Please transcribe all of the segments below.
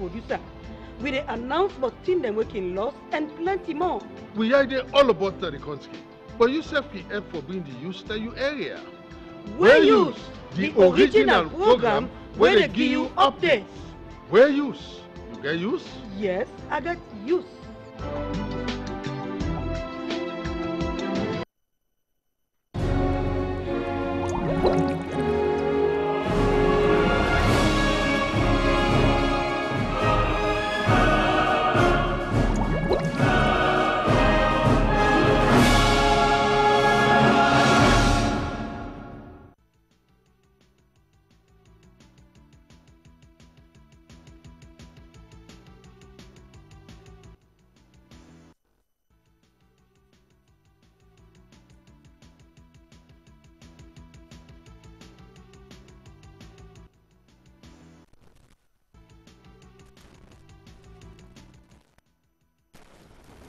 producer. We dey announce about things them working lost and plenty more. We are there all about the country, but you self can help for being the use that you area. We use the original program where they give you updates. Where use? You get use? Yes, I got use.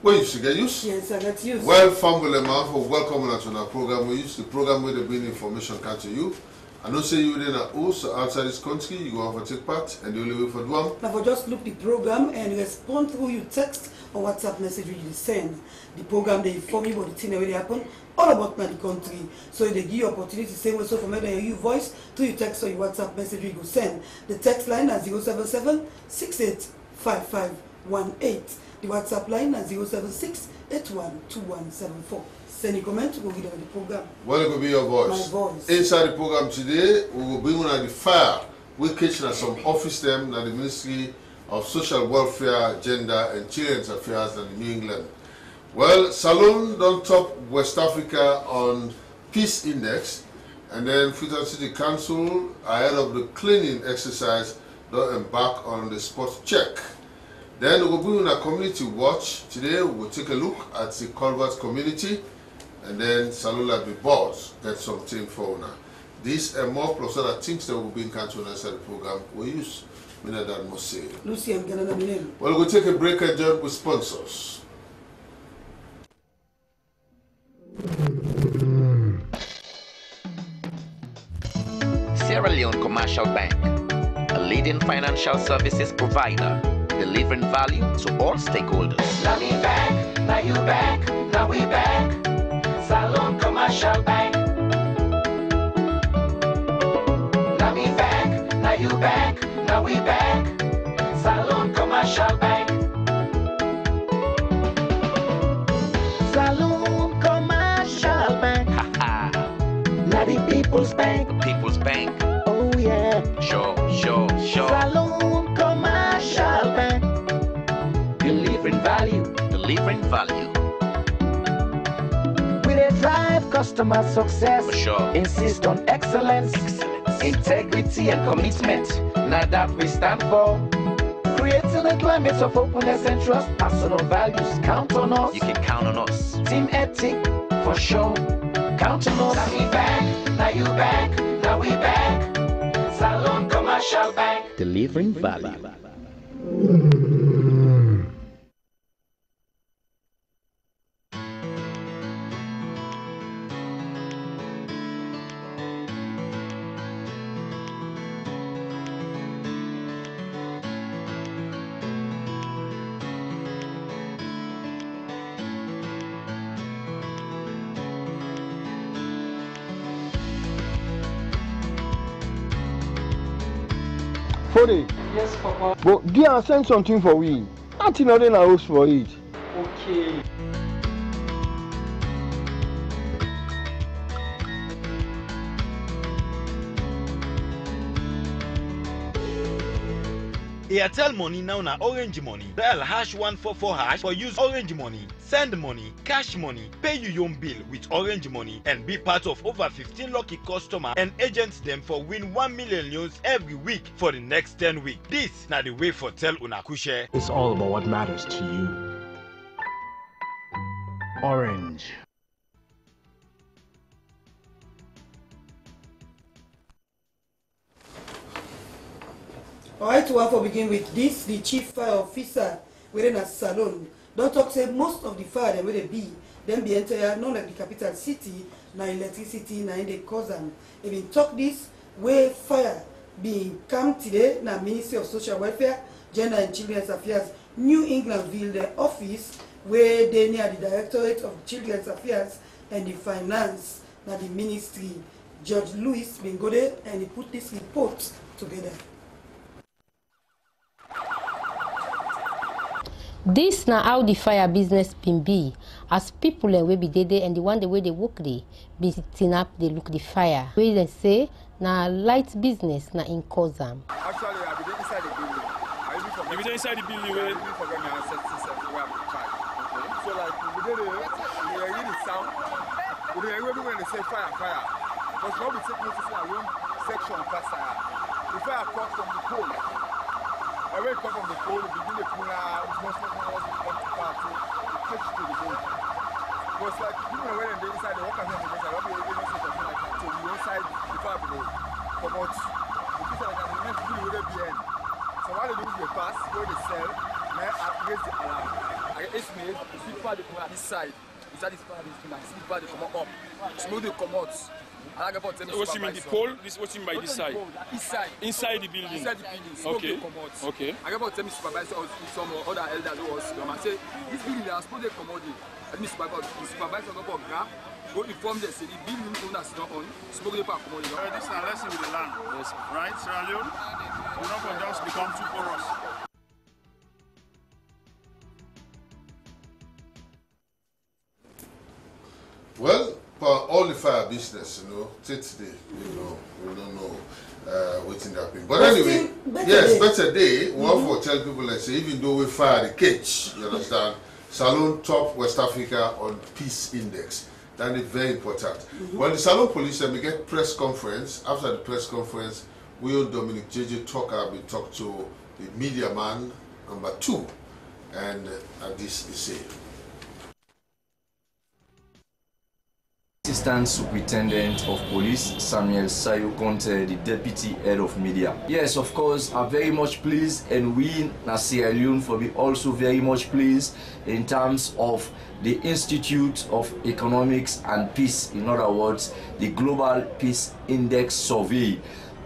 Well, you should get used. Yes, I got used. Well, family man, for welcoming us to our program. We use the program where the bring information come to you. I know say you in a house outside this country, you go have to take part, and the only way for one. Now for just look the program and respond through your text or WhatsApp message you send. The program they inform you about the thing that really happen all about the country. So they give you opportunity same way so from there you voice through your text or your WhatsApp message you go send. The text line is 077 685518. The WhatsApp line is 076 812174. Send a comment, we'll give them the program. Well, it will be your voice. My voice. Inside the program today, we will bring on the fire. We catch some office them at the Ministry of Social Welfare, Gender and Children's Affairs in New England. Well, Salone don't top West Africa on Peace Index, and then Freetown City Council, ahead of the cleaning exercise, don't embark on the spot check. Then we will bring on a community watch. Today we will take a look at the Culvert community, and then Salula be boss get something for now. These and more plus other things that will be in control inside the program. We use Minadan Mose. Lucy, I'm gonna name. Well, we'll take a break and join with sponsors. Sierra Leone Commercial Bank, a leading financial services provider, delivering value to all stakeholders. Now me back, now you back, now we back. Salone Commercial Bank. Now me back, now you back, now we back. Salone Commercial Bank. Salone Commercial Bank. Now the People's Bank. The People's Bank. Oh yeah. Sure. Salone Commercial Bank. Delivering value. Delivering value. We dey drive customer success. For sure. Insist on excellence. Integrity and commitment. Now that we stand for. Creating a climate of openness and trust. Personal values. Count on us. You can count on us. Team ethic. For sure. Count on us. Now we back. Now you back. Now we back. Salone Commercial Bank. Delivering value. Fode. Yes, Papa. But Gia send something for we. Nothing other than house for it. Okay. Airtel money now na Orange money. Dial #144# for use Orange money. Send money, cash money, pay your own bill with Orange money and be part of over 15 lucky customers and agents them for win 1 million news every week for the next 10 weeks. This na the way for Tel Unakushe. It's all about what matters to you. Orange. Alright, to have to begin with this, the chief fire officer within a salon. Don't talk say most of the fire them where they be, then be entire not like the capital city, na electricity, na in the cause them. Even talk this where fire being come today, na Ministry of Social Welfare, Gender and Children's Affairs, New Englandville, the office where they near the Directorate of Children's Affairs and the Finance, now the ministry. Judge Louis Bengode, and he put this report together. This now how the fire business been be. As people and we be there and the one the way they work there, be sitting up, they look the fire. Where they say now light business now in Kozam. Actually, I be inside the building. I be inside the building where you forget me and set where I'm charged. So like we hear the sound. We hear when they say fire. Because now we take notice in one section past fire. The fire comes from the pole. I wake up from the pole, we begin to pull out, it's not to catch to the pole. Because like people are wearing the inside, the workers on the inside, what we are doing something like that. So we inside the fire below. Come out. The people like that, the next people will be in. So what they do is they pass, where they sell, then I raise the alarm. I estimate, the people they come out this side. Inside this fire, the people they come up. Smoke they come out. What you mean the pole? This what you mean by this side? Inside the building. Inside the building. Okay. I got about tell me supervisor or some other elders who was I say this building they are supposed to commodity. Let me supervisor go go inform them say the building owners not on smoke the park commodity. This is a lesson with the land. Yes. Right, Sierra Leone? We're not going to just become too porous. Well, for all the fire business, today, we don't know what's in that thing. But anyway, yes, better day. We want to tell people, let's say, even though we fire the cage, you understand, Salone top West Africa on Peace Index. That is very important. Well, the Salone police, we get press conference. After the press conference, we and Dominic JJ Talker will talk to the media man number 2. And this is it. Assistant Superintendent of Police Samuel Sayo Conte, the Deputy Head of Media. Yes, of course, I'm very much pleased, and we in Sierra Leone for be also very much pleased in terms of the Institute of Economics and Peace, in other words, the Global Peace Index Survey.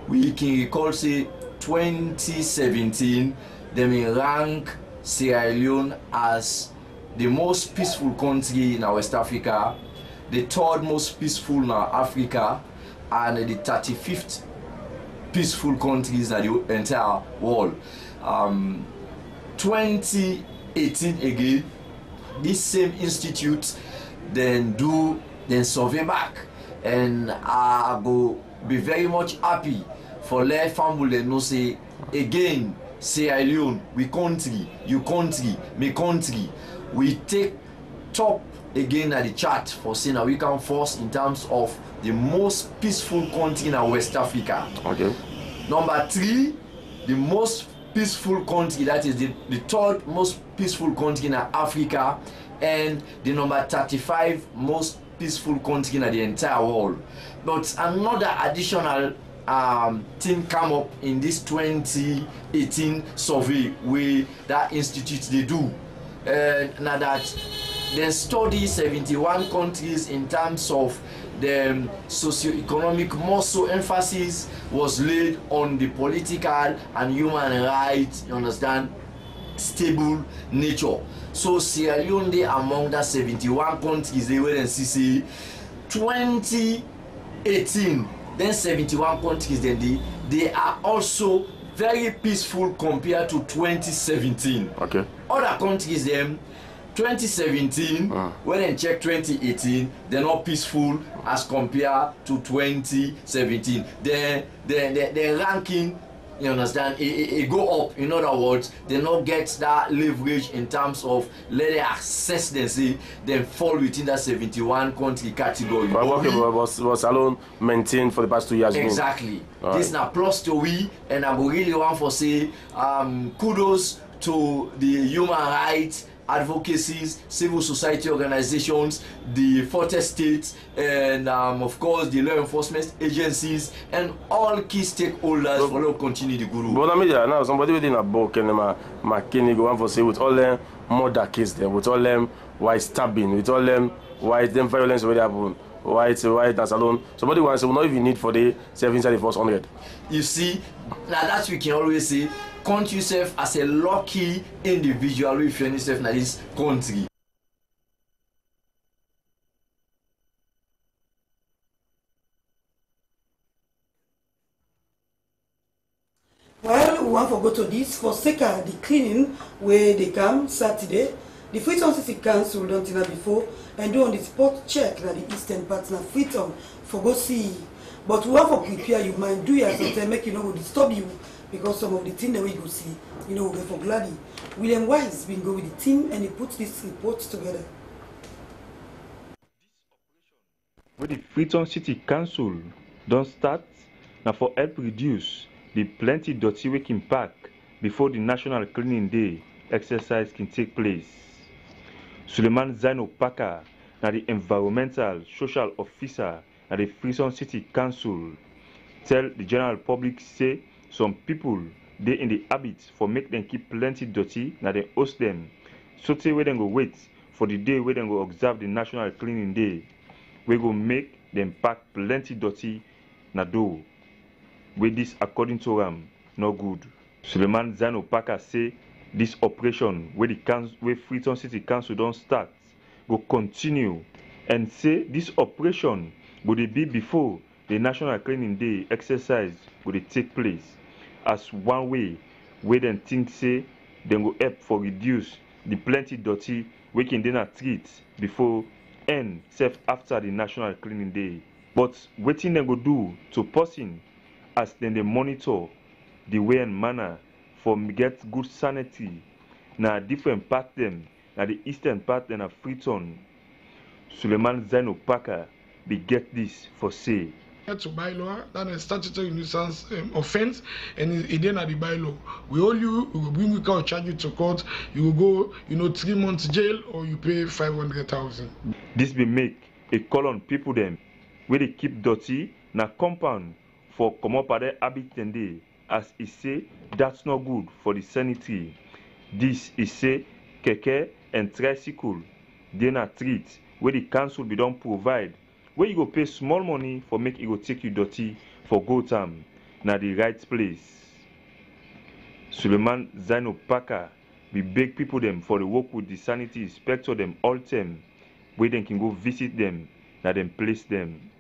We can recall, say, 2017, they may rank Sierra Leone as the most peaceful country in West Africa, the 3rd most peaceful in Africa, and the 35th peaceful countries in the entire world. 2018 again, this same institute then survey back, and I go be very much happy for let family know say again Sierra Leone, we country, you country, me country, we take top again at the chart for saying that we come first in terms of the most peaceful country in West Africa. Okay. Number 3, the most peaceful country, that is the 3rd most peaceful country in Africa, and the number 35 most peaceful country in the entire world. But another additional thing come up in this 2018 survey where that institute they do. Now that they study 71 countries in terms of the socio-economic, more so emphasis was laid on the political and human rights, you understand, stable nature. So Sierra Leone, they among the 71 countries, they were in CC 2018, then 71 countries, then they are also very peaceful compared to 2017. Okay. Other countries, them 2017, when they check 2018, they're not peaceful as compared to 2017. The ranking, you understand, it go up. In other words, they not get that leverage in terms of let they access them, say, then fall within that 71 country category. But what was Salone maintained for the past 2 years? Exactly. This now plus to we, and I really want to say kudos to the human rights advocacies, civil society organizations, the 40 states, and of course the law enforcement agencies and all key stakeholders for to continue the guru. But I mean, now somebody within a book and McKinney go on for say with all them murder case them, with all them white stabbing, with all them white them violence already happen. White and Salone. Somebody wants to not even need for the 7 inside the first 100. You see, now that we can always say count yourself as a lucky individual if you yourself in this country. Well, we want to go to this for Seka, the cleaning where they come Saturday. The Freetown City Council don't know before and do on the spot check that the eastern partner Freetown for go see. But we want to prepare your mind, do your something make you know will disturb you because some of the things that we go see, you know, we're for Gladdy. William Wise been go with the team and he put this report together. When the Freetown City Council don't start, now for help reduce the plenty dirty waking pack before the National Cleaning Day exercise can take place. Suleiman Zaino Paka, now the environmental social officer at the Freetown City Council, tell the general public say some people they in the habit for make them keep plenty dirty, now they host them. So say where they go wait for the day where they go observe the National Cleaning Day. We go make them pack plenty dirty na do. With this according to no good. Suleiman Zaino Paka say this operation where Freetown City Council don't start go continue and say this operation would be before the National Cleaning Day exercise would take place as one way where them think say they go help for reduce the plenty dirty we can then treat before and self after the National Cleaning Day. But waiting they go do to person as then they monitor the way and manner for get good sanity. Now different part them, now the eastern part then of Freetown. Suleiman Zaino Paka be get this for say. To bylaw, that is statutory nuisance offense, and it then at the bylaw. We hold you, we will bring you out, charge you to court. You will go, 3 months jail, or you pay 500,000. This be make a call on people them where they keep dirty na compound for come up at their habit and day. As he say, that's not good for the sanitary. This is say keke and tricycle. They na treat where the council be don't provide. Where you go pay small money for make it go take you dirty for go time na the right place. Suleiman Zaino Paka we beg people them for the work with the sanitary inspector them all time where they can go visit them na them place them.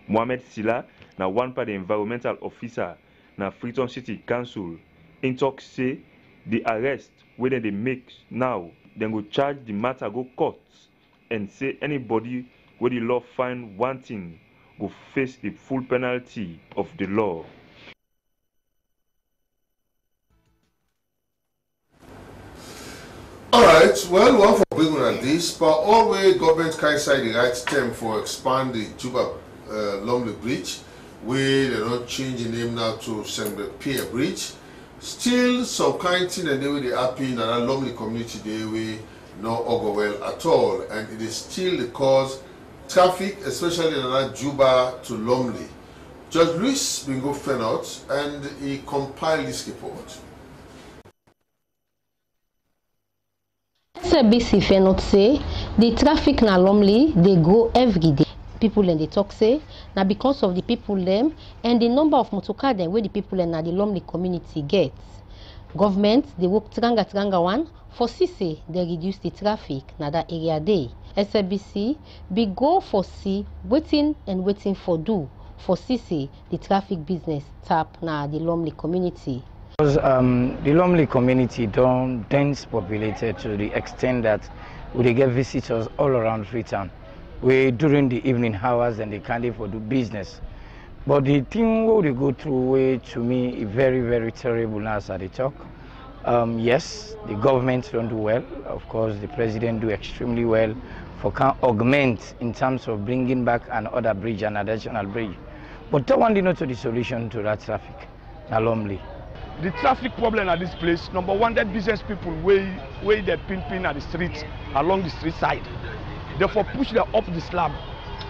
Mohamed Silla na one part the environmental officer na Freetown City Council in talk say the arrest where they make now then go charge the matter go court and say anybody where the law find wanting will face the full penalty of the law. Alright, well, one for bringing on this, but always government can say the right term for expand the Juba Lumley Bridge, where they don't change the name now to Sengbe Pier Bridge. Still, some kind of thing and they will be happy in that Lumley community, they will not go well at all, and it is still the cause traffic, especially in that Juba to Lumley. Judge Luis Bingo Fenot and he compiled this report. SBC Fenot say the traffic na Lumley they go every day. People and they talk say now because of the people them and the number of motorcar them where the people and the Lumley community gets. Government they work tranga one for CC they reduce the traffic na that area day. SBC be go for C waiting for do for CC the traffic business tap na the Lumley community. Because the Lumley community don't dense populated to the extent that we get visitors all around Freetown. We during the evening hours and they can't for do business. But the thing what they go through way to me is very, very terrible now as they talk. Yes, the government don't do well. Of course, the president do extremely well for can augment in terms of bringing back another bridge, an additional bridge. But that one did not to the solution to that traffic, na Lumley. The traffic problem at this place, number one, that business people way they pin at the streets, along the street side. Therefore push them up the slab.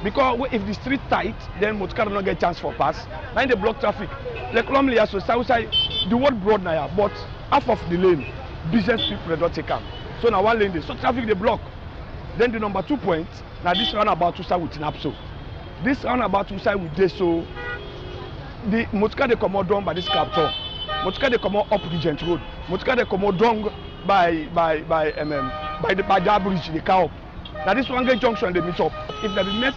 Because if the street tight, then motor car not get chance for pass. Now they block traffic. Like Lumley so outside the word broad now, but half of the lane, business people don't take up. So now one lane they so traffic they block. Then the number 2 point, now this roundabout to side with Napso. This roundabout to side with this so the motor car they come out down by this captor. Motuka they come up Regent Road. Motuka they come down by that bridge they come up. Now this one get junction they meet up. If they make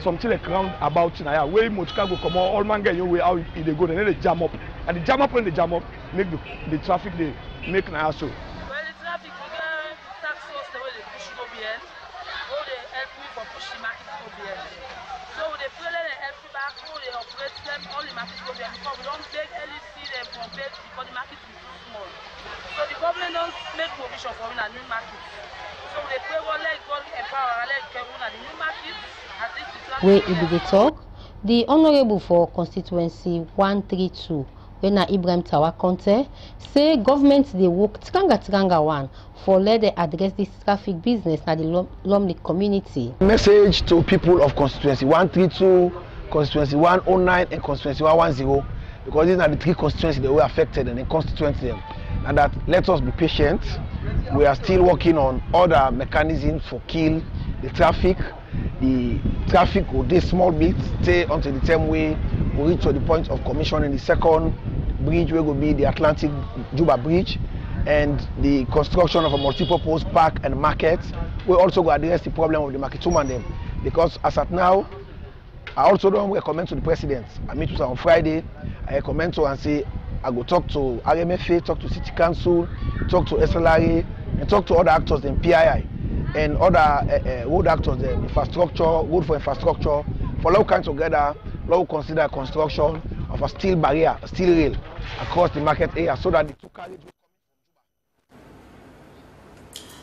something like round about now, where Motuka go come all man get your way out they go, then they jam up. And the jam up when they jam up, make the traffic they make now so. All the markets go there because we don't make any see them from bed because the market is too small. So the government don't make provision for a new market. So they pray well let God empower let get one the new market at least it's where it be the talk, the honorable for constituency 132 when Ibrahim Tawakonte say government they work tranga one for let they address this traffic business at the Lumley community. Message to people of constituency 132, constituency 109 and constituency 110, because these are the three constituencies that were affected and the constituency them. And that let us be patient. We are still working on other mechanisms for kill the traffic. The traffic will do small bits, stay until the time we reach to the point of commissioning the second bridge, where will be the Atlantic Juba Bridge, and the construction of a multi-purpose park and market. We also go address the problem of the market woman them, because as at now, I also don't recommend to the president. I meet with her on Friday. I recommend to her and say, I go talk to RMFA, talk to City Council, talk to SLRA, and talk to other actors in PII and other road actors, the infrastructure, road for infrastructure, for all kinds together, now consider construction of a steel barrier, a steel rail across the market area so that the two carriages will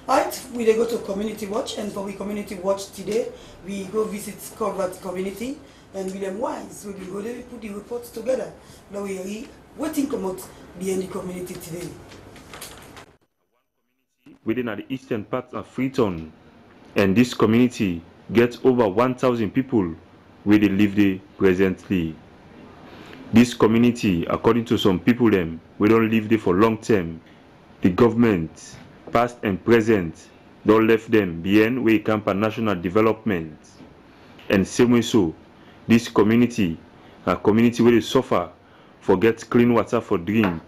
Right, we go to Community Watch, and for we Community Watch today, we go visit Culvert community, and William Wise, we go there, we put the reports together. Now we are waiting come out behind the community today. Within the eastern part of Freetown, and this community gets over 1,000 people where they live there presently. This community, according to some people them, we don't live there for long term. The government, past and present, don't left them behind where camp and national development. And same way so, this community, a community where they suffer for get clean water for drink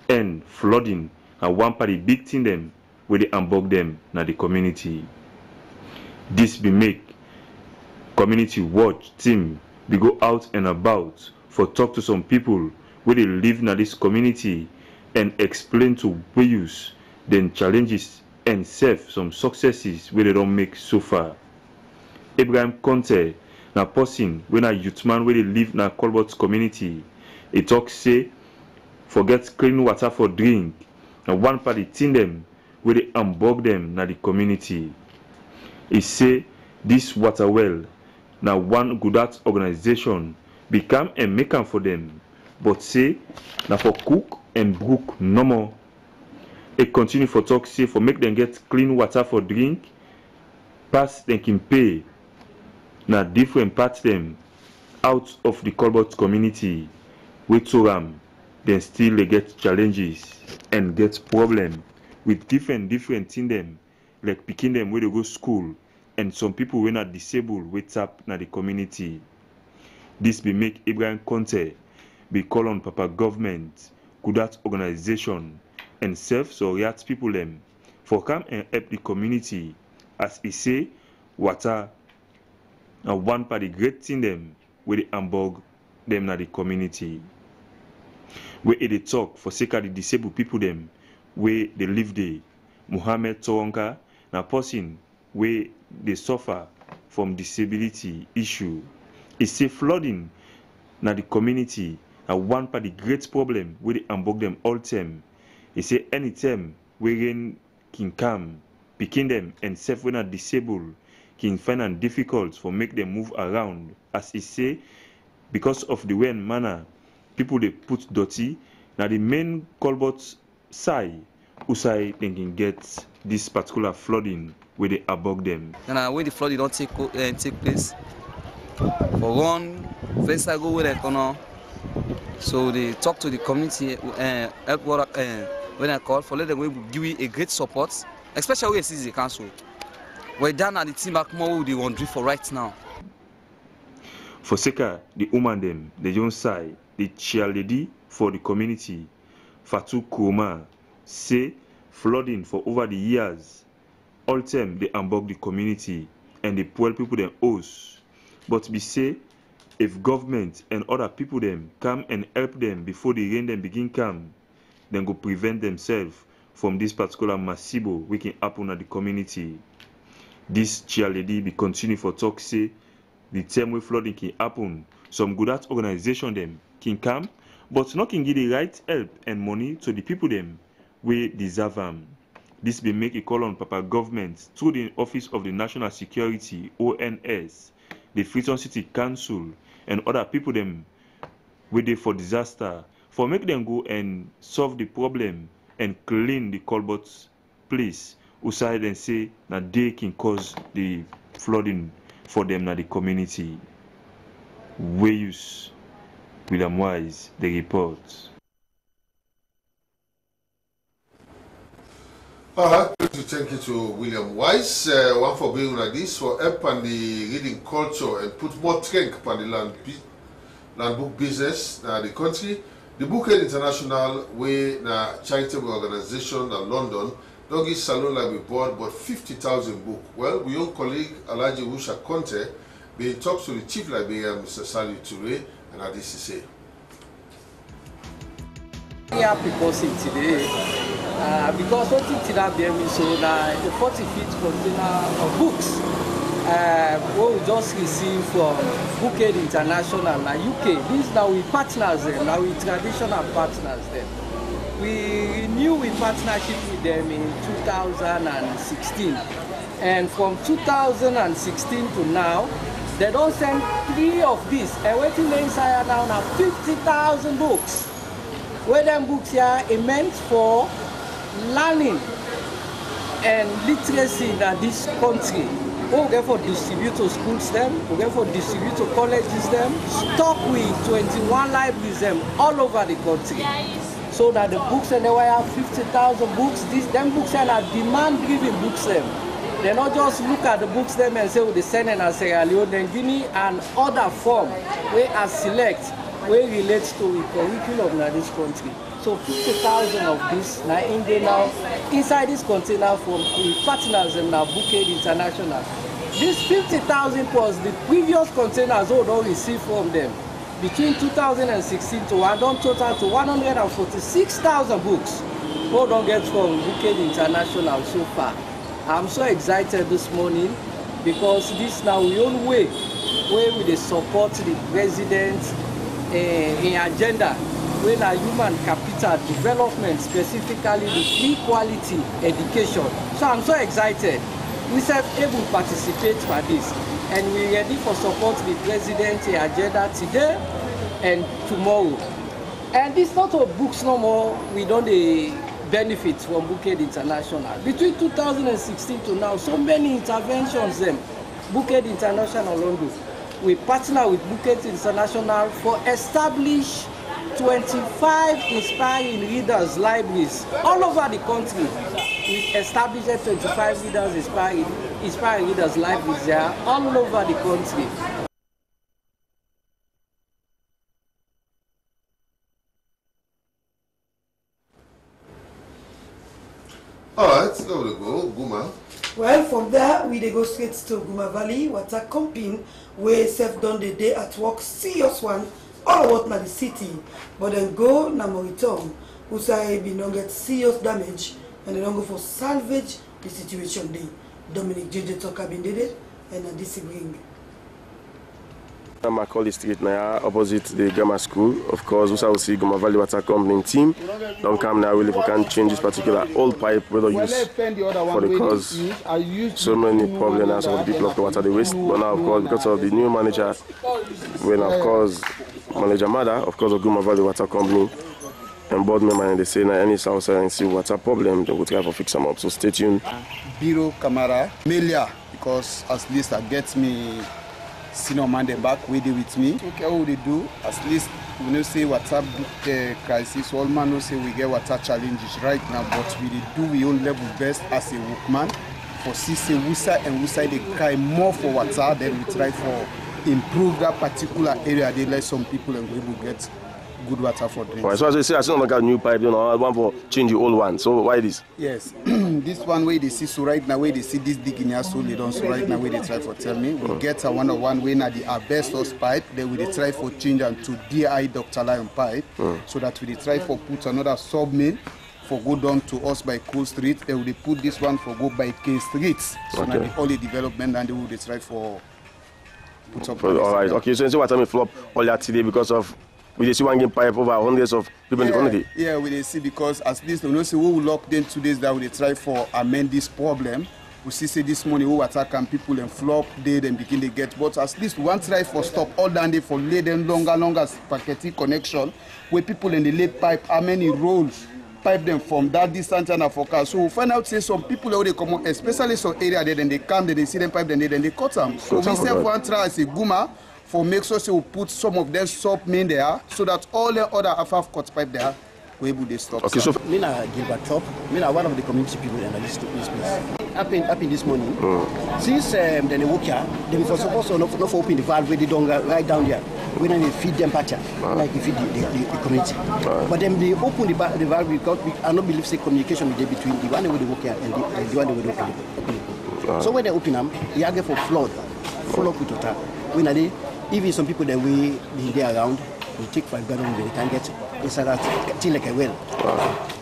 and flooding, and one party big thing them where they unbug them na the community. This be make community watch team be go out and about for talk to some people where they live na this community and explain to we use then challenges and serve some successes where they don't make so far. Abraham Conte, na person when a youth man where they live na Colbert community, he talk say forget clean water for drink, and one party tin them where they unbug them na the community. He say this water well na one good art organization become and make am for them, but say na for cook and brook no more. It continue for talk say for make them get clean water for drink, pass them can pay na different parts them out of the Colbert community. We to them, then still they get challenges and get problem with different thing them, like picking them where they go school, and some people when are disabled wait up na the community. This be make Abraham Conte be call on Papa government, good art organization, and self-soriat people them for come and help the community, as he say water and one part the great thing them where they unbug them na the community. Where they talk for sake of the disabled people them where they live there. Muhammad Toronka na person where they suffer from disability issue. He say flooding na the community and one part the great problem where they unbug them all time. He say anytime where rain can come, picking them and self when are disabled can find it difficult for make them move around. As he say, because of the way and manner people they put dirty, now the main Colbert side usai they can get this particular flooding where they above them. And when the flooding don't take place, for one first I go where they come, so they talk to the community help when I call for let them give you a great support, especially when it's the council. We're done at the team back more they want to do for right now. For Seka, the woman them, the young side, the cheerleader for the community, Fatou Kouma, say flooding for over the years, all time they embark the community and the poor people them host. But we say if government and other people them come and help them before the rain them begin come, then go prevent themselves from this particular masibo which can happen at the community. This chairlady be continue for talk say the time where flooding can happen, some good at organization them can come, but not can give the right help and money to the people them we deserve them. This be make a call on Papa government through the Office of the National Security (ONS), the Freetown City Council, and other people them waiting for disaster for make them go and solve the problem and clean the culvert place outside and say that they can cause the flooding for them na the community. We use William Wise the report. Alright, thank you to William Wise, one for being like this, for help on the reading culture and put more strength on the land book business in the country. The Bouquet International, we na charitable organization in London, don't give Salon Library Board about 50,000 books. Well, we own colleague Alaji Wusha Conte, being talks to the Chief Librarian, Mr. Sally Toure, and ADCC. Happy person today because what it is so that the 40-feet container of books what we just received from Bouquet International na UK. This now we partners them, now we traditional partners them. We renew in partnership with them in 2016, and from 2016 to now they don't send 3 of these and waiting inside now 50,000 books. Where them books here are meant for learning and literacy in this country. We get for distribute to schools them, we get for distribute to colleges them, stock with 21 libraries them all over the country. So that the books and they have 50,000 books, them books are demand-driven books them. They not just look at the books them and say they send in Sierra Leone, then Guinea and other form where are select where relates to the curriculum in this country. So 50,000 of this now in there now inside this container from the partners in Bouquet International. This 50,000 was the previous containers we don't receive from them. Between 2016 to one don't total to 146,000 books we don't get from Bouquet International so far. I'm so excited this morning because this now the only way where we support the president in agenda when a human capital development, specifically the free quality education. So I'm so excited. We are able to participate for this, and we're ready for support the president agenda today and tomorrow. And this not of books no more. We don't benefit from Bouquet International. Between 2016 to now, so many interventions them. Bouquet International London. We partner with Bouquet International for establish 25 inspiring readers libraries all over the country. We established 25 readers inspiring readers libraries there all over the country. All right, there we go, Guma. Well, from there, we go straight to Guma Valley, water campaign, where self done the day at work, serious one, all about na the city, but then go na Moriton, who say be not get serious damage, and they don't go for salvage the situation day. Dominic JJ Toka been did it, and a disagreeing. Macaulay Street now opposite the grammar school. Of course, we shall see Guma Valley Water Company team. Don't come now really if we can change this particular old pipe whether use for the cause so many problems of the people of the water they waste. But now of course because of the new manager, when of course manager Mada, of course of Guma Valley Water Company and board member and they say now any south and see water problem, they will try to fix them up. So stay tuned. Biro Kamara Melia, because at least that gets me senior man them back with me. Okay, how they do? At least we know say water crisis. All man know say we get water challenges right now, but we do we own level best as a workman. For see Wusa and Wusa they cry more for water, then we try for improve that particular area. They let some people and we will get good water for drinks. Right, so as I say, I still got a new pipe, I want to change the old one. So why this? Yes, this one way they see, so right now where they see this dig in your soul, they don't, so right now where they try for tell me, we get a one-on-one way now the asbestos pipe, then we try for change and to DI Dr. Lion pipe, so that we try for put another sub-main for go down to us by Cool Street, then we put this one for go by K Street. So now the only development and they will try for put up. All right, okay, so you see what time we flop all that today because of we see one game pipe over hundreds of people in the community. Yeah, we see because at least we know say we will lock them 2 days that we try for amend this problem. We see say this morning we attack and people and flop they then begin to get, but at least one try for stop all down there for lay them longer spaghetti connection where people in the lay pipe how many rolls pipe them from that distance and forecast. So we find out say some people where they come on, especially some area there, then they come, then they see them pipe, then they cut them. So we say one try as a Guma for make sure we we'll put some of them sub main there so that all the other half cut pipe there we able to stop. Okay, so me na Gilbert Top, me na one of the community people in this place. Happen this morning. Since then they work here, they were supposed to not for open the valve where they don't right down there. We don't feed them patcha like we feed the community. But then they open the valve because we are not believe say communication between the one where they work here and the one where they open. So when they open them, they are for flood up with water. When are they? Even some people that we there around, we take 5 gallons, they can get inside that till like a well.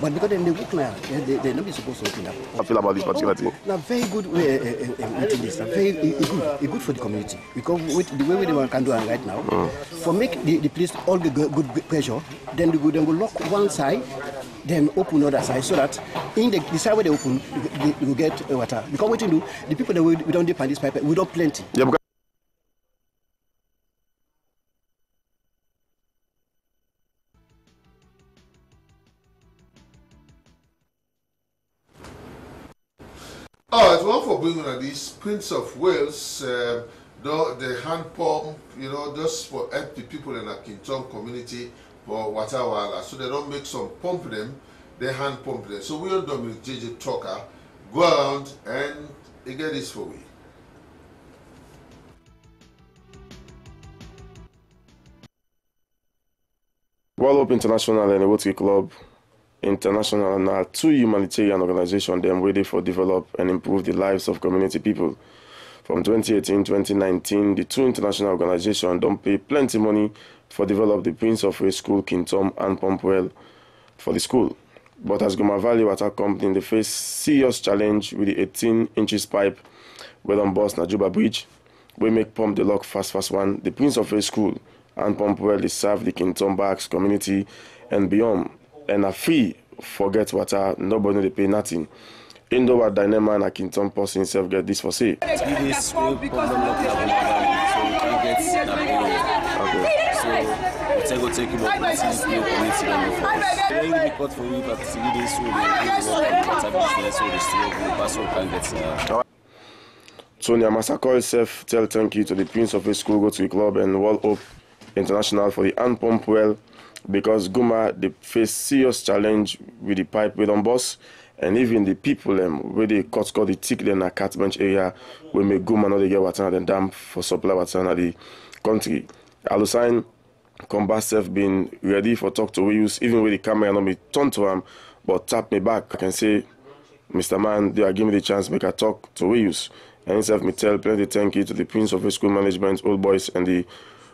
But because then they work now, they're not supposed to open up. I feel about this particular thing. Now, very good meeting this. Very good for the community because with the way they can do it right now, for make the place all the good pressure, then they will lock one side, then open the other side so that in the side where they open, they will get water. Because what you do, the people that we don't depend this pipe, we don't plenty. Yeah, All right, one for bringing on this Prince of Wales, the hand pump, just for help the people in the Kintom community for water wala, so they don't make some pump them, they hand pump them. So we on Dominic JJ Tucker go around and they get this for we. World Hope International and the Rotary Club International and are 2 humanitarian organizations them ready for develop and improve the lives of community people. From 2018-2019, the 2 international organizations don't pay plenty money for develop the Prince of Wales School, Kintom and Pumpwell for the school. But as Goma Valley Water Company, they face serious challenge with the 18 inches pipe well on Boss Najuba Bridge. We make pump the lock fast one. The Prince of Wales School and Pumpwell is serve the Kintom Barracks community and beyond. And are free forget water, nobody they pay nothing. Indoor Dynama and Kintom person himself get this for say. This problem so we can get so we take about community very difficult for you but see this so they still can get Sonia Masako itself tell thank you to the Prince of Wales School Rotary Club and World Hope International for the hand pump well because Guma they face serious challenge with the pipe with on bus and even the people where they cut the tick in a cat bench area where make Guma not get water and dam for supply water in the country. Alusign Combat self been ready for talk to we use even with the camera not be turned to him but tap me back. I can say Mr. Man they are giving me the chance make a talk to we use and himself me tell plenty thank you to the Prince of Wales School Management, Old Boys and the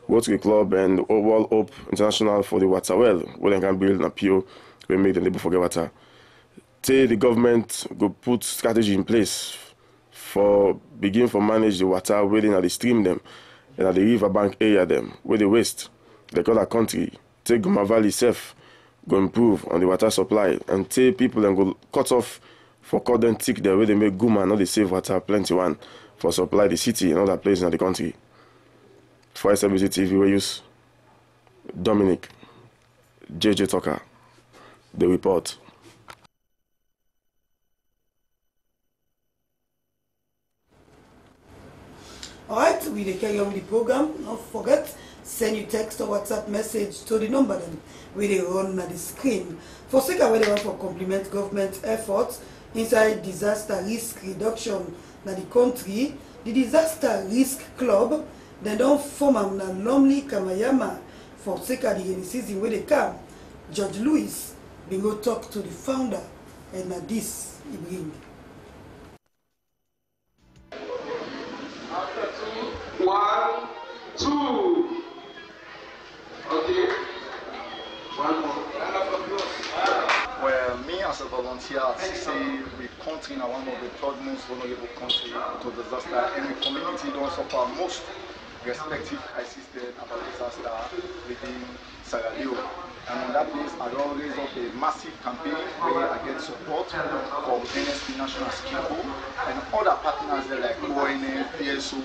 Rotary Club and World Hope International for the water well where they can build an appeal we make them able forget water. Say the government go put strategy in place for begin for manage the water waiting at the stream them and at the river bank area them where they waste. They call that country. Take Goma Valley safe go improve on the water supply and take people and go cut off for cut them tick there where they make Guma not the save water plenty one for supply the city and other places in the country. For SWC TV, we use Dominic JJ Tucker, the report. Alright, we carry on with the program. Don't forget, send your text or WhatsApp message to the number then where they run on the screen. For second, where they want for compliment government efforts inside disaster risk reduction in the country, the Disaster Risk Club, they don't form a Lomli Kamayama for sake of the rainy season where they come. Judge Louis been go talk to the founder, and this he bring. 1, 2. Okay. One more. Well, me as a volunteer, I say we country in one of the third most vulnerable country to disaster, and the community don't suffer most respective crisis about disaster within Sierra Leone. And on that base, I don't raise up a massive campaign where I get support from NSP National Skill Pool and other partners there like ONF, PSO,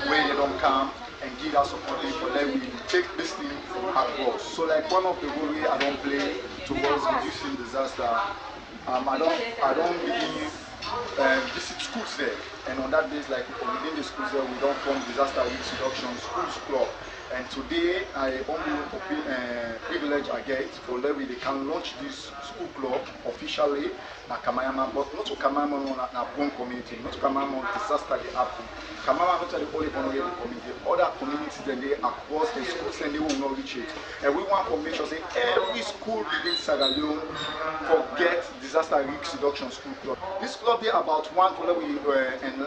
where they don't come and give us support for them. We take this thing across. So like one of the ways I don't play towards reducing disaster, I don't really visit schools there. And on that base, like within the schools there, we don't form disaster risk reduction schools club. And today, I only privilege I get for them they can launch this school club officially na Kamayama, but not to Kamayama na Pong community, not to Kamayama disaster they happen. Kamayama not the only vulnerable community, other communities then they across the schools and they will not reach it. And we want to make sure say every school within Sierra Leone forget disaster risk reduction school club. This club they about one for we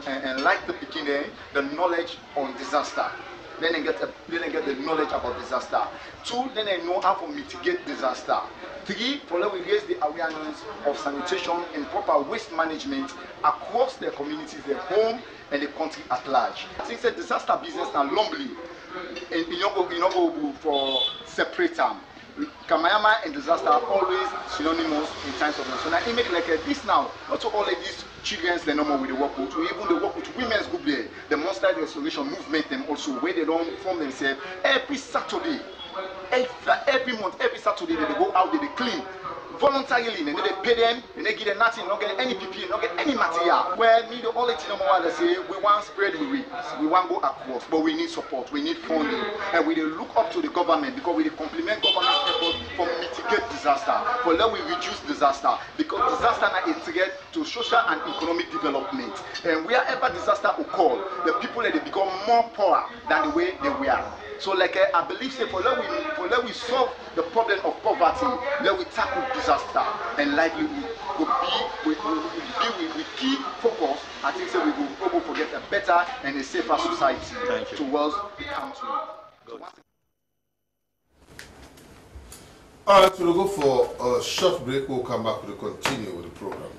and like the beginning, the knowledge on disaster. Then they get the knowledge about disaster. 2, then they know how to mitigate disaster. 3, for them we raise the awareness of sanitation and proper waste management across their communities, their home and the country at large. Since the disaster business now lonely, and you know for separate time. Kamayama and disaster are always synonymous in times of so now it make like this now. Also all of these children they know more with the work with, even the work with women's group there, the monster restoration movement them also where they don't form themselves every Saturday, every month, every Saturday they go out, they clean voluntarily, and they pay them, and they give them nothing, not get any PPE, not get any material. Well, me the only thing I say, we want spread the reach, we want go across, but we need support, we need funding, and we look up to the government because we complement government effort for mitigate disaster, for let we reduce disaster, because disaster is a threat to social and economic development, and wherever disaster occur, the people they become more poor than the way they were. So like I believe say for let we solve the problem of poverty, let we tackle disaster and livelihood will be with key focus. I think so we will able to get a better and a safer society towards the country. All right, we'll go for a short break. We'll come back to continue with the program.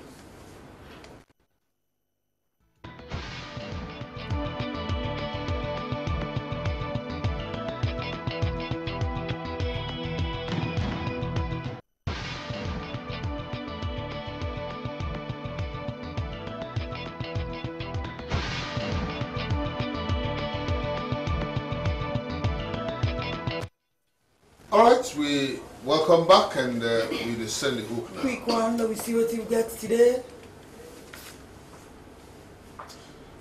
All right, we welcome back and we descend the hook now. Quick one, let me see what you get today.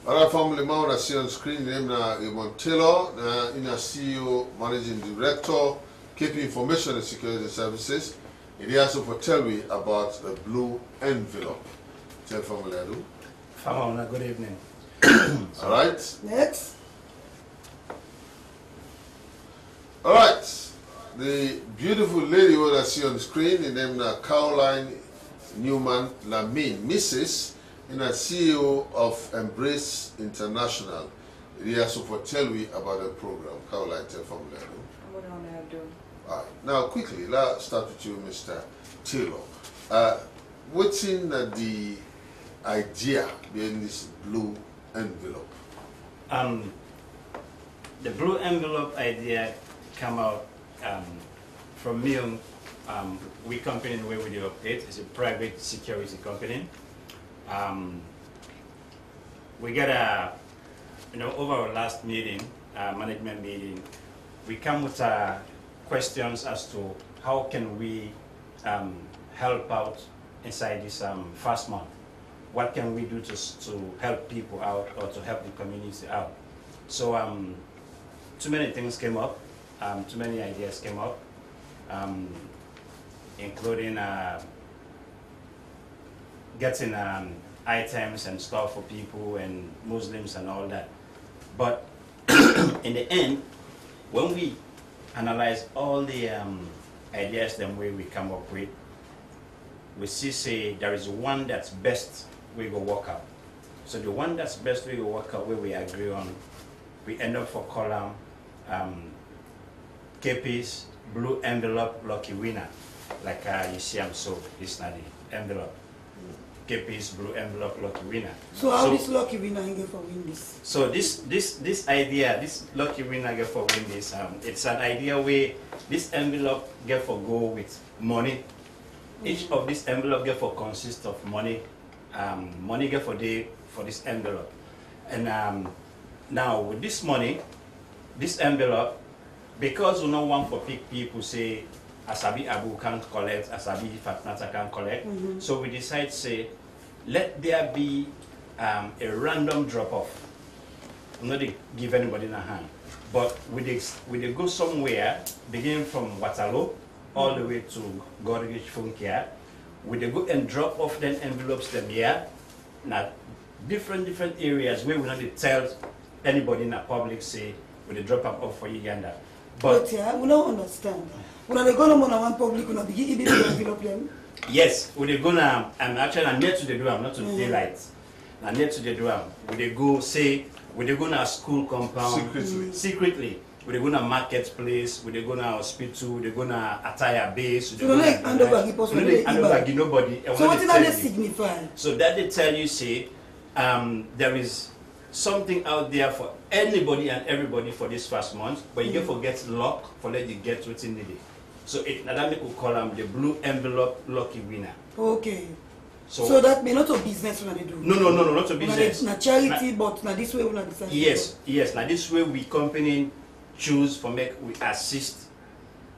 All right, family, man, I see on screen name now Raymond Taylor, in a CEO, Managing Director, KP Information and Security Services. He also for tell me about the blue envelope. Tell family I do. Family, good evening. All right. Next. All right. The beautiful lady who I see on the screen, her name is Caroline Newman Lamine, Mrs. and a CEO of Embrace International. He also for tell me about the program. Caroline, tell family. What I do. All right. Now, quickly, let's start with you, Mr. Taylor. What's in the idea behind this blue envelope? The blue envelope idea came out from me. We company the way we do update. It's a private security company. We got over our last meeting, management meeting, we come with questions as to how can we help out inside this first month. What can we do to help people out or to help the community out? So too many things came up. Too many ideas came up, including getting items and stuff for people and Muslims and all that. But in the end, when we analyze all the ideas the way we come up with, we see say there is one that's best we go work out. So the one that's best we go work out where we agree on, we end up for column KP's blue envelope lucky winner. Like you see so this not the envelope. KP's blue envelope lucky winner. So how this lucky winner get for win this? So this idea, this lucky winner get for win this, it's an idea where this envelope get for go with money. Each of this envelope get for consist of money. Money get for day for this envelope. And now with this money, this envelope, because we don't want for people say Asabi Abu can't collect, Asabi Fatnata can't collect. So we decide say, let there be a random drop-off. Not to give anybody in a hand. But we go somewhere, beginning from Waterloo, all the way to Gorgich Funkia. We go and drop off then envelopes them here. Now different areas where we not tell anybody in the public say we drop them off for Uganda. But yeah, we don't understand. When they go to one public, we not be envelope them. Yes, we gonna actually I'm near to the drum, not to the daylight. I'm near to the drum. We go say we go to a school compound secretly. We go to marketplace, we go to hospital, we go to attire base. So they hand over nobody. So what did that signify? So that they tell you say there is something out there for anybody and everybody for this first month, but you can forget luck for let you get within the day. So it that make we call them the blue envelope lucky winner. Okay. So that may not a business when they do. No, not a business. Not charity, but now this way we not decide. Yes. Now this way we company choose for make we assist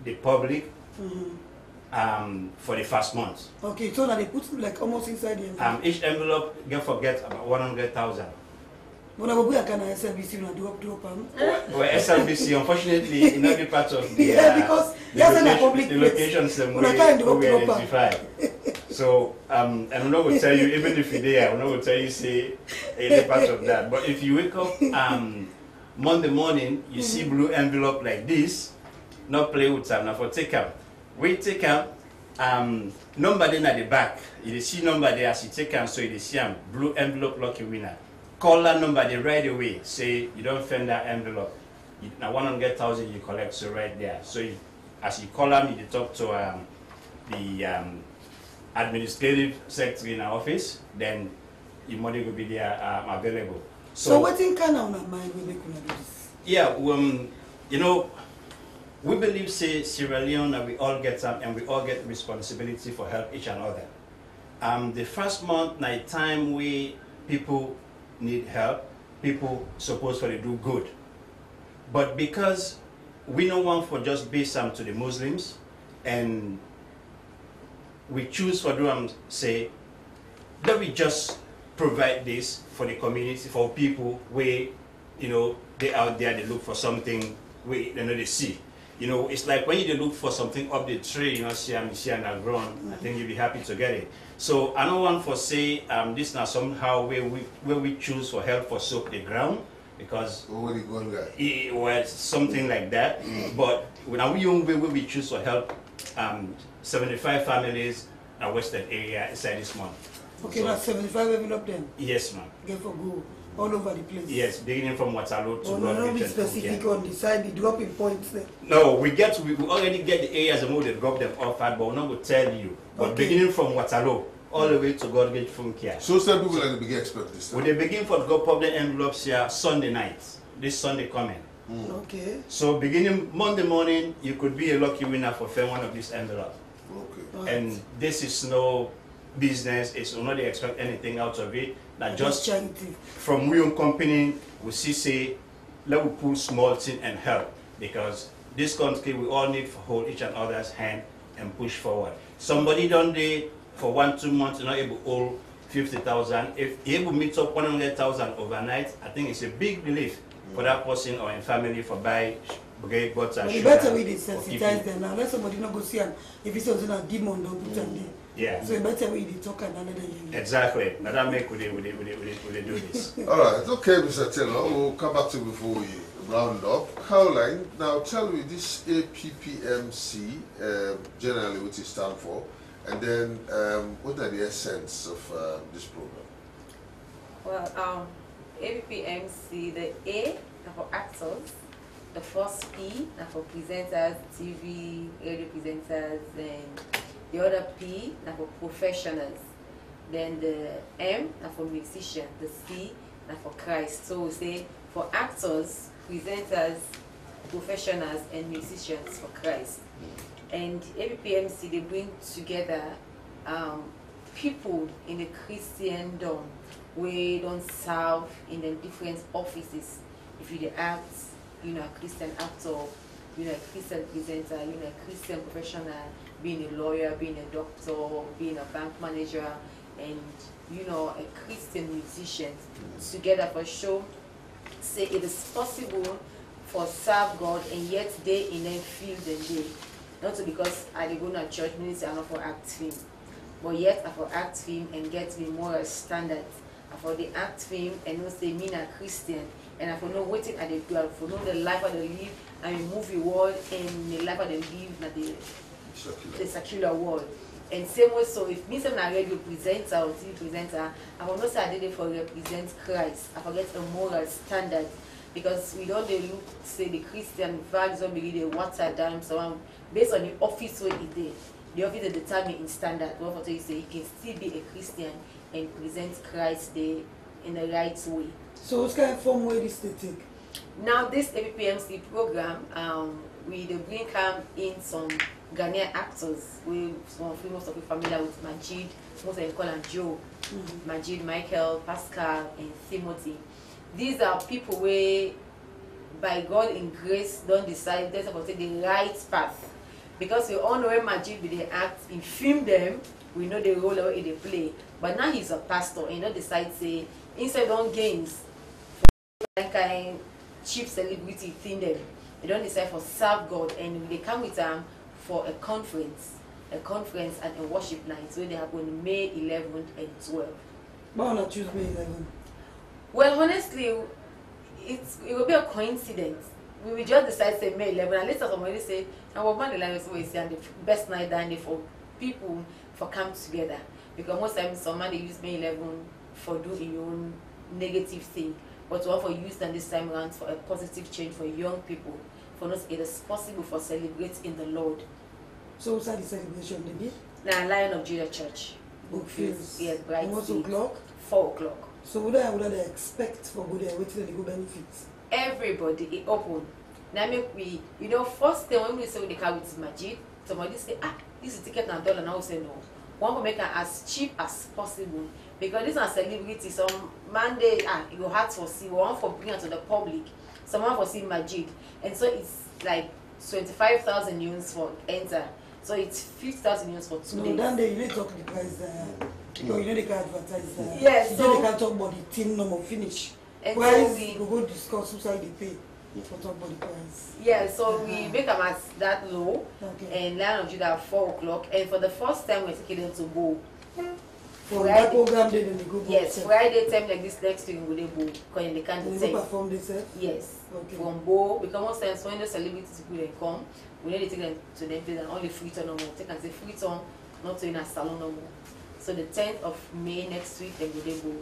the public for the first month. Okay, so now they put like almost inside the envelope. Each envelope can forget about 100,000. When I go back on SLBC, we do drop Well, SLBC, unfortunately, in every part of the because the locations we identify. So, and I'm not going to tell you, even if you're there, I'm not going to tell you, say, any part of that. But if you wake up Monday morning, you see blue envelope like this, not play with them. Now for take out. We take out number then at the back. You see number there as you take out, so you see blue envelope lucky winner. Call that number there right away. Say you don't find that envelope. Now 100,000 you collect, so right there. So as you call them, you talk to the administrative secretary in our office, then your money will be there available. So what in kind of mind we make do this? Yeah, you know, we believe say Sierra Leone that we all get and we all get responsibility for help each and other. The first month night time we people need help, people supposed to do good. But because we don't want for just be some to the Muslims, and we choose for them say that we just provide this for the community, for people where, you know, they out there, they look for something we they know they see. You know, it's like when you look for something up the tree, you know, see and the ground, I think you'll be happy to get it. So I don't want for say this now somehow where we choose for help for soak the ground, because well, something like that. But now we choose for help 75 families in Western area inside this month. Okay, so, that's 75 envelope then? Yes, ma'am. Get for go all over the place? Yes, beginning from Waterloo to no, be specific on the side, the dropping points there. No, we already get the areas and we drop them off at, but we're not going to tell you. But beginning from Waterloo all the way to Godgate Funkia. So some people like to begin expect this time. Will they begin for the public envelopes here Sunday night, this Sunday coming. Okay. So beginning Monday morning, you could be a lucky winner for one of these envelopes. Okay. And this is no business, it's not they expect anything out of it. That just charity. From we own company, we see say, let we pull small thing and help, because this country we all need to hold each and other's hand and push forward. Somebody done there for 1-2 months, not able to hold 50,000. If he able to meet up 100,000 overnight, I think it's a big relief for that person or in family for buy bread, butter, sugar. You better we desensitize them now. Let somebody not go see them. If it's something like demon, don't put them there. Yeah. So you better we talk another day. Exactly. Now that make we do this. All right. Okay, Mr. Taylor. We'll come back to you before we round up. Caroline, now tell me this APPMC, generally what it stands for, and then what are the essence of this program? Well, APPMC, the A for actors, the first P for presenters, TV, radio presenters, and the other P for professionals. Then the M for musicians, the C for Christ. So we say for actors, presenters, professionals, and musicians for Christ. And APPMC, they bring together people in the Christendom where don't serve in the different offices. If you're the arts, you're a Christian actor, you're a Christian presenter, you're a Christian professional, being a lawyer, being a doctor, being a bank manager, and a Christian musician together for show. Say it is possible for serve God and yet day in and feel the day. Not because I go to church, means I'm not for act film, but yet I for act film and get me moral standards. I for the act film and not say me a Christian, and I for know what I do, I for know the life I live and movie world and the life I live in the secular world. And same way, so if me say I'm a radio presenter or TV presenter, I will not say I did it for represent Christ. I forget a moral standard, because we don't look say the Christian values don't believe they water down someone based on the office where it did. The office they determine in standard. What for you say you can still be a Christian and present Christ there in the right way. So what kind of form way this they take? Now this APPMC program, we bring in some Ghanaian actors. Most of you familiar with Majid, most of them call him Joe, Majid, Michael, Pascal, and Timothy. These are people where, by God in grace, don't decide they're about to take the right path. Because we all know when Majid be the act, in film them, we know the role that they play. But now he's a pastor and don't decide say instead on games for that kind cheap celebrity thing them. They don't decide for serve God, and they come with them for a conference and a worship night where they happen May 11th and 12th. Why not choose May 11th? Well, honestly, it will be a coincidence. We will just decide say May 11th, and later somebody say, "I will ban the line so we say and the best night down for people for come together." Because most times somebody use May 11th for doing your own negative thing, but one for use and this time around for a positive change for young people. For us, it is possible for celebrate in the Lord. So what's the celebration they be? Now, Lion of Judah Church. Bookfields. Yes, bright. What o'clock? 4 o'clock. So what they expect for go there? What do they go benefits? Everybody is open. Now make we, first thing when we say we come with Majid, somebody say, this is ticket na $1, now we say no. One will make it as cheap as possible. Because this is a celebrity, some Monday, it go hard for see, one for bring it to the public, someone for see Majid. And so it's like 25,000 units for enter. So it's 50,000 units for 2 days. No, then they talk the price because they can advertise that. Yes, so they can talk about the team number finish. And price, so we go discuss who side they pay for talk about the price. Yeah, so we make them at that low, and Lion of Judah at 4 o'clock. And for the first time, we're taking them to go. For that program, they go. Yes, Friday time like this next week we go because they can't take. Perform themselves. Yes. Okay. From Bo, because most times when the celebrities people come, we need to take them to them place and only free turn no more. Take and say free turn, not to in a salon no more. So the 10th of May next week they go.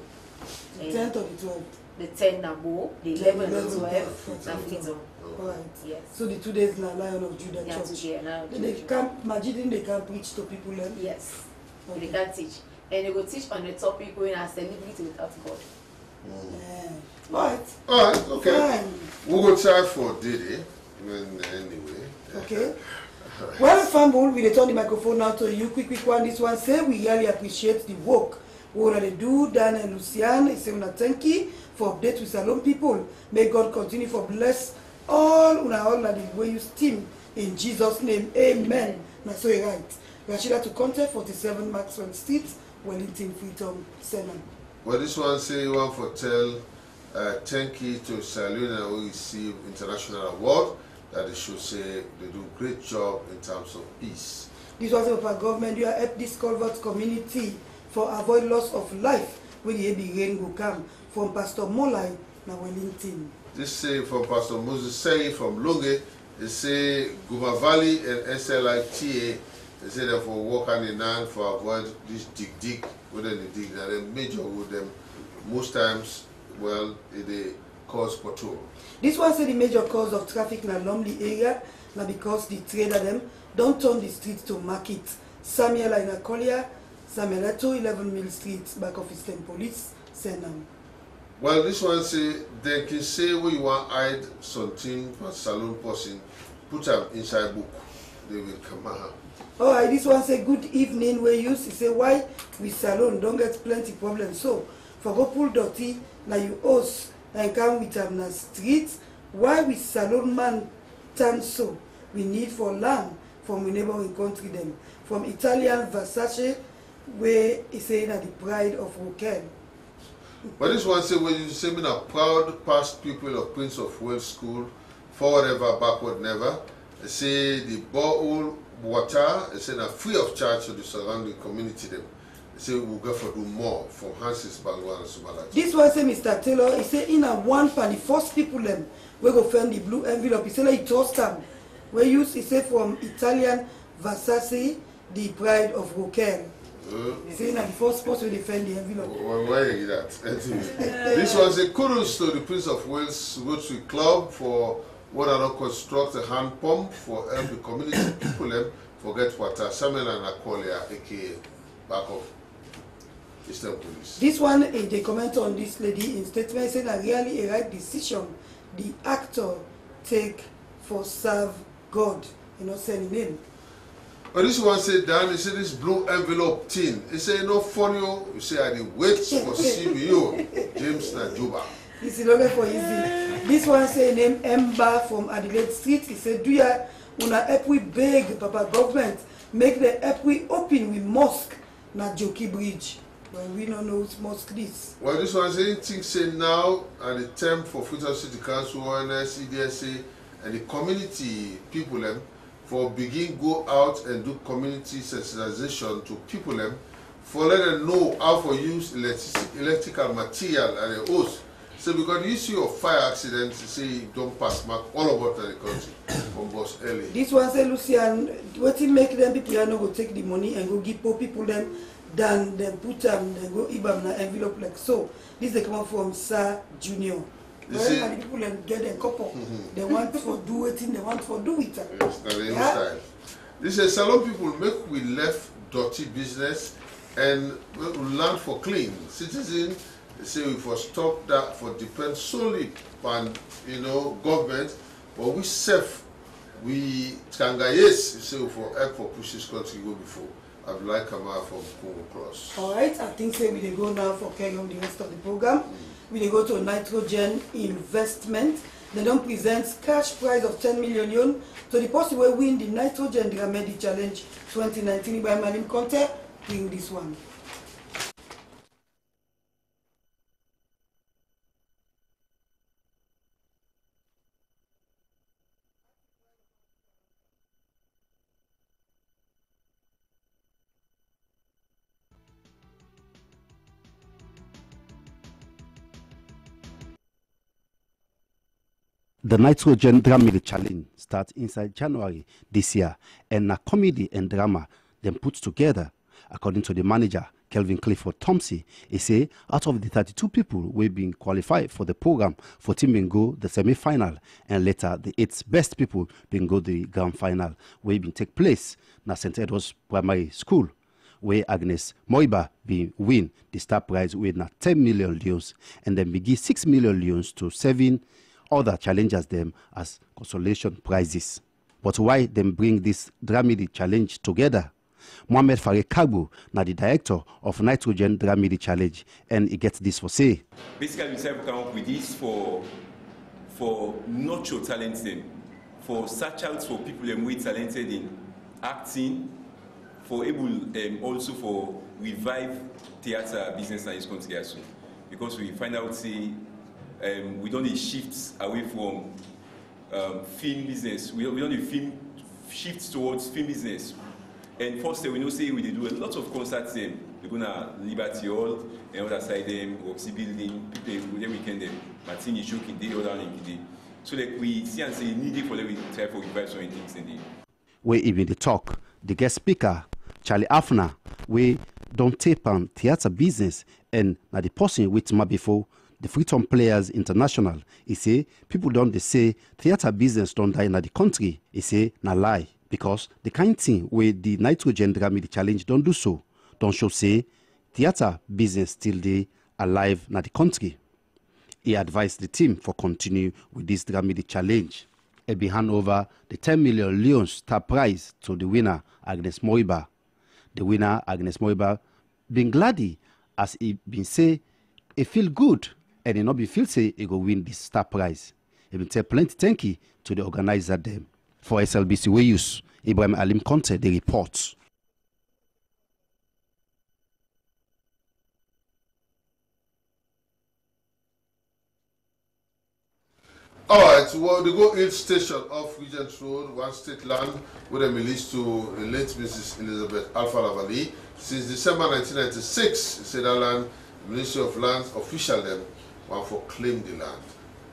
The 10th or the 12th? The 10th na Bo, the 11th and the 12th na free turn. Alright. Yes. So the 2 days na Lion of Judah Church. They can't Majid, they can preach to people then? Yes. Okay. They can teach. And they will teach on the topic when I celebrity without God. Alright. Alright, okay. Fine. We will try for Diddy. Anyway. Okay. Well, family, we return the microphone now to you. Quick one. This one say we really appreciate the work what they do. Dan and Lucian, say una thank you for update with Salon people. May God continue for bless all the way you steam in Jesus' name. Amen. Now so you're right. Rashida to contact 47 Maxwell Street, Wellington, Freetown, 7. Well, this one say you want for tell thank you to Saluna who received international award. That they should say they do a great job in terms of peace. This was about government. You help this Culvert community for avoid loss of life when the heavy rain will come from Pastor Molai, now Wellington. This say from Pastor Moses Say from Lunge. They say Guma Valley and SLITA. They say that for work hand in hand for avoid this dig within the dig. That they major with them most times. Well, they cause pothole. This one say the major cause of traffic in a Lumley area. Now because the trader them don't turn the streets to market. Samuel in Akolia, Samuel at 11 Mill Street, back of Eastern Police, send them. Well, this one say they can say where you want hide something for salon person, put them inside book. They will come out. Alright, this one say good evening where you say why we salon don't get plenty problems. So for go pull dirty now you host and come with them na street. Why we salon man turn so? We need for land from we neighboring country them. From Italian Versace where he say that the pride of Roquel. But this one say when you say me a proud past pupil of Prince of Wales School, forward ever, backward never. They say the borehole water, they say that free of charge to the surrounding community them. They say we'll go for do more for Hansis Bangwa and Sumalaki. This one say Mr. Taylor, he say in a one pan the first people them we go find the blue envelope. He say like toast them. We use he say from Italian Versace, the pride of Roquel. Saying that the first person will defend the envelope. Why is that? This was a kudos to the Prince of Wales Rotary Club for what are not construct a hand pump for help the community people them forget water. Samuel and Akolia, aka back of Eastern Police. This one they comment on this lady in statement saying that really a right decision the actor take for serve God, you know, sending him. But this one said, Dan, he said this blue envelope thing. He said, no funny, you say, I did wait for CBO, James Najuba. This is not for easy. This one say name Ember from Adelaide Street. He said, do you una help we beg Papa government, make the help we open with mosque, na Jockey Bridge. Well, we don't know which mosque this. Well, this one say, things say now, at the time for Freetown City Council, ONS, EDSA, and the community people, them, for begin go out and do community sensitization to people them for let them know how to use electrical material and the hose. So because the issue of fire accidents, you say don't pass mark all about the country from boss early. This one say Lucian, what it make them people are not go take the money and go give poor people them than them put them then go ibam na envelope like so. This they come from Sir Junior. Well, and the people get a couple. They want for do it, they want for do it. Yes, style. This is salon people make we left dirty business and we learn for clean. Citizens they say we for stop that for depend solely on government, but we self we yes, say we for help for push this country go before. I'd like Kamara from Congo Cross. Alright, I think say we dey go now for carrying on the rest of the program. We dey go to nitrogen investment. They don't present cash prize of 10 million to the person who win the Nitrogen Dramedy Challenge 2019 by Malim Conte. Bring this one. The Nitrogen Dramedy Challenge starts inside January this year, and a comedy and drama then put together. According to the manager, Kelvin Clifford Thompson, he say out of the 32 people who have been qualified for the program, 14 been go the semi-final, and later the 8 best people been go the grand final, where been take place na St. Edward's Primary School, where Agnes Moiba be win the star prize with na 10 million leons, and then be give 6 million leons to 7 other challengers them as consolation prizes. But why them bring this Dramedy Challenge together? Mohamed Farid Kagbo, now the director of Nitrogen Dramedy Challenge, and he gets this for say. Basically, we have come up with this for nurture talent them, for search out for people who are talented in acting, for able also for revive theater business in this country as well. Because we find out say we don't need shifts away from film business. We don't need shifts towards film business. And first, we know say we do a lot of concerts we go na Liberty Hall, and other side them, Roxy Building, people every weekend them, Martini show kid other than kid. So like we see and say needed for them we try to revive some things in the. Where even the talk, the guest speaker, Charlie Afner, we don't tape on theatre business and na the person with ma before the Freetown Players International. He say people don't they say theatre business don't die in the country. He say na lie because the kind thing where the nitrogen Dramedy challenge don't do so. Don't show say theatre business still they alive na the country. He advised the team for continue with this Dramedy challenge. He be hand over the 10 million Lions star prize to the winner, Agnes Moiba. The winner, Agnes Moiba, been glady as he been say he feel good and he not be feel say he go win this star prize. He been tell plenty thank you to the organizer them. For SLBC we use Ibrahim Alim Conte the report. All right, well, they go each station off Regent Road, one state land, where they released to the late Mrs. Elizabeth Alpha Lavali. Since December 1996, said that land, the Ministry of Lands official them want for claim the land.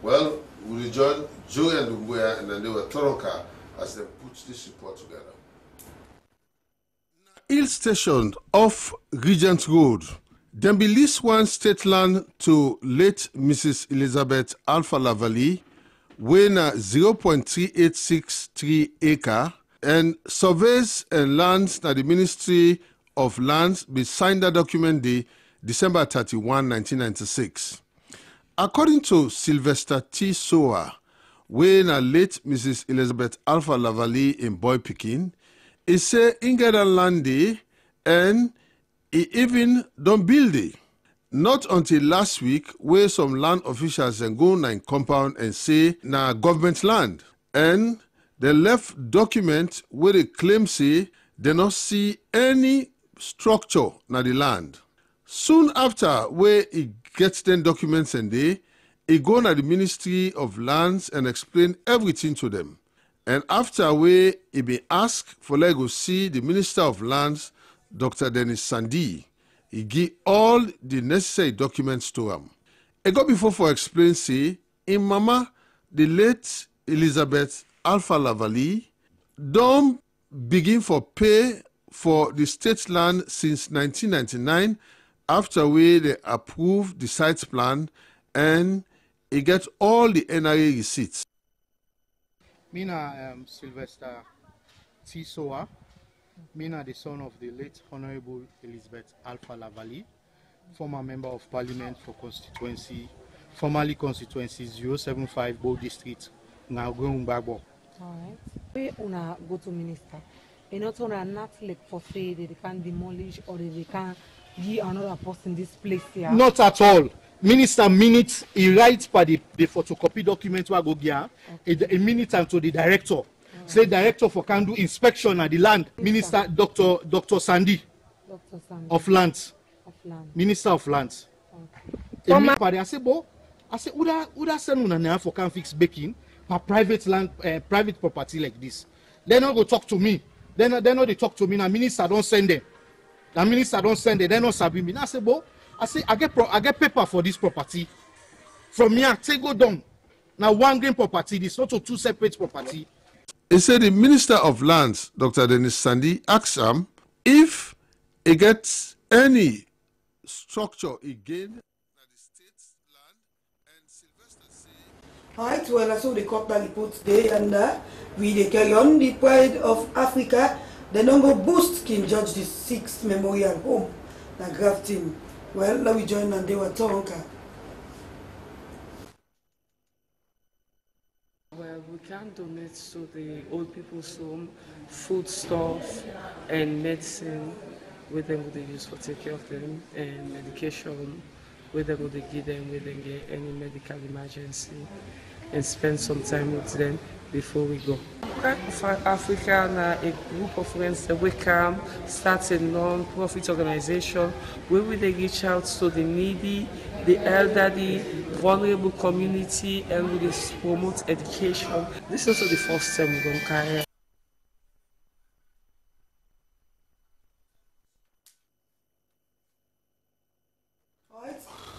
Well, we rejoined Joey and Dumbuya and then they were Toronka as they put this report together. Hill Station off Regent Road. Then released one state land to late Mrs. Elizabeth Alpha Lavali, weighing 0.3863 acre, and surveys and lands that the Ministry of Lands be signed that document the December 31, 1996. According to Sylvester T. Soa, weighing late Mrs. Elizabeth Alpha Lavali in Boy Pikin, he say he get a land there and he even don't build it. Not until last week, where some land officials and go in compound and say na government land. And they left document where they claim say they not see any structure na the land. Soon after, where he gets them documents and he go na the Ministry of Lands and explain everything to them. And after where he be asked for let go see the Minister of Lands, Dr. Dennis Sandi. He give all the necessary documents to him. He got before for explain say, in mama, the late Elizabeth Alpha Lavali don't begin for pay for the state land since 1999 after they approve the site plan and he get all the NIA receipts. Mina Sylvester T. Soa. Mina, the son of the late Honorable Elizabeth Alpha Lavali, former Member of Parliament for constituency, formerly constituency 075 Bow District, Ngagwe Mbagbo. Alright. We una go to minister. And not on a not like for say they can demolish or they can give another person this place here. Not at all. Minister minutes, he writes for the photocopy document where go a minute and to the director. Say director for can do inspection at the land. Minister Dr. Sandi. Dr. Sandi. Of Lands. Minister of Lands. Okay. I say, bo, I say, Uda send una for can fix baking for private land, private property like this. They not go talk to me. They not they talk to me. Now minister don't send them. The minister don't send them. They not sabi me. I say, bo, I say I get paper for this property. From here, take go down. Now one green property. This not two separate property. He said the Minister of Lands, Dr. Dennis Sandi, asked him if he gets any structure again at the state's land, and Sylvester said... Alright, well, I saw the court report today, and we they carry on the Pride of Africa. They don't go boost King George the 6th Memorial Home, na Grafton. Well, now we join and they were Toronka. Well, we can donate to the old people's home, food stuff and medicine where they would use for take care of them, and medication where they would give them when they get any medical emergency, and spend some time with them before we go. For Africa, a group of friends that we come start a non-profit organization where we reach out to the needy, the elderly, vulnerable community, and we promote education. This is also the first time we're going to carry.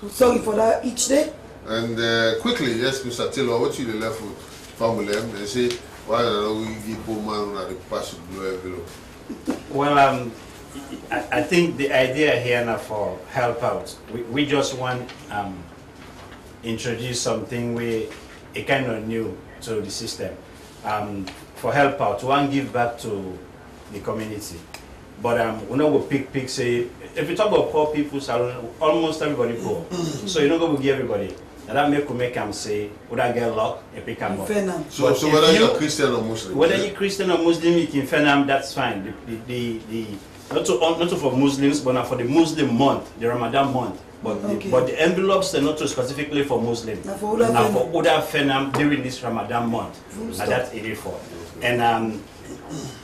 sorry for that each day. And quickly, yes, Mr. Taylor, what you left with family? They say, why don't we give poor man on the pass of blue envelope? Well, I think the idea here now for help out, we just want introduce something we a kind of new to the system. For help out, one give back to the community. But we know we pick say if you talk about poor people, almost everybody poor. So you don't go give everybody. And that make them say, would I get luck? You pick them up. So whether you're Christian or Muslim? Whether you're Christian or Muslim, you can find them, that's fine. Not for Muslims, but for the Muslim month, the Ramadan month. But the envelopes are not specifically for Muslims. Now for Uda Fenam during this Ramadan month. And that's it for. And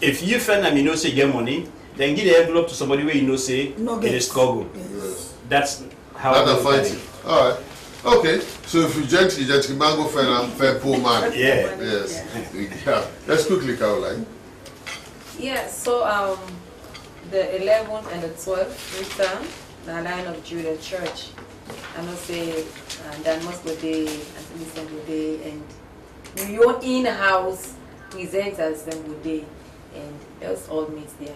if you Fenam, you know, say get money, then give the envelope to somebody where you know say it is struggle. Yes. That's how I find it. All right. Okay. So if you gently mango Fenam, fair poor man. Yeah. Yes. Yeah. Let's quickly, Caroline. Yeah. So the 11th and the 12th return. The Line of Judah Church, I must say, Dan must go there, and listen go there, and your in-house presenters then go there, and those all meet there.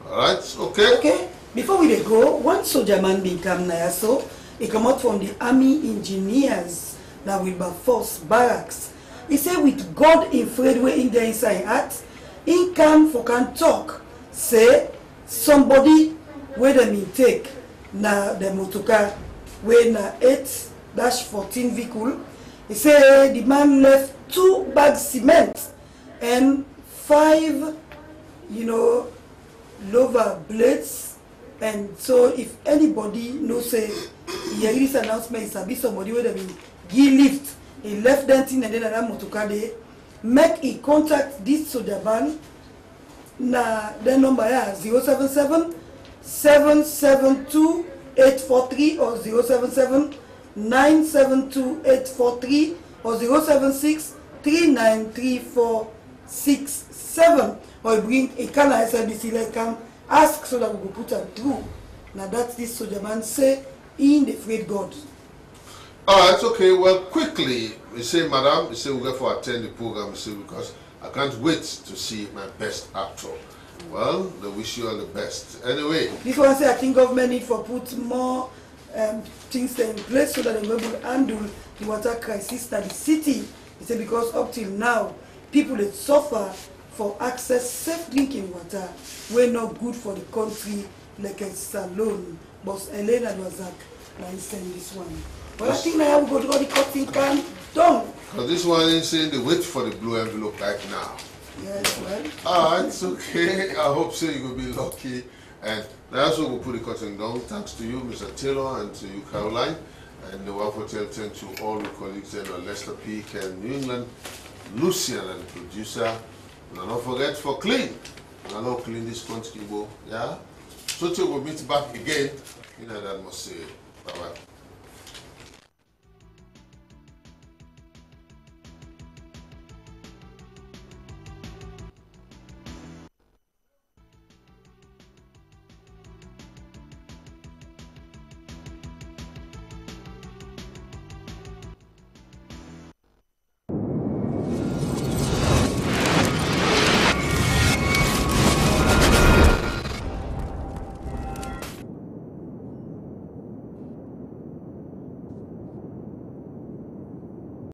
Alright, okay. Okay, before we go, one soldier man become Nayaso, he come out from the army engineers that Wilberforce barracks. He said with God in Fred way in the inside heart, he can talk, say somebody where them take na the motorcar where na 8-14 vehicle. He say the man left 2 bags cement and 5 lover blades. And so if anybody knows say hear this announcement, it's a bit somebody where them give lift, he left that thing and then that motorcar there, make he contact this soldier man na the number 077 772-843 or 077-972-843 or 076-393467 or bring a can of SLBC like come ask so that we will put them through. Now that's this soldier man say in the Fred God. Alright, okay, well quickly, we say madam, we say we'll go for attend the program, we say because I can't wait to see my best actor. Well, they wish you all the best. Anyway. Before I say, I think government need to put more things in place so that they will be able to handle the water crisis in the city. He said because up till now, people that suffer for access safe drinking water were not good for the country like a salon. But Elena Dwazak, I send this one. But I think now we go to all the cutting can done. Because this one is saying they wait for the blue envelope right now. Yes, well. Alright, it's okay. I hope so you will be lucky. And that's what we'll put the curtain down. Thanks to you, Mr. Taylor, and to you, Caroline. And the Waf Hotel, thank to all the colleagues in Leicester Peak and New England, Lucian and the producer. And don't forget for clean. And I know clean this country, yeah? So till we meet back again, you know that must say bye-bye.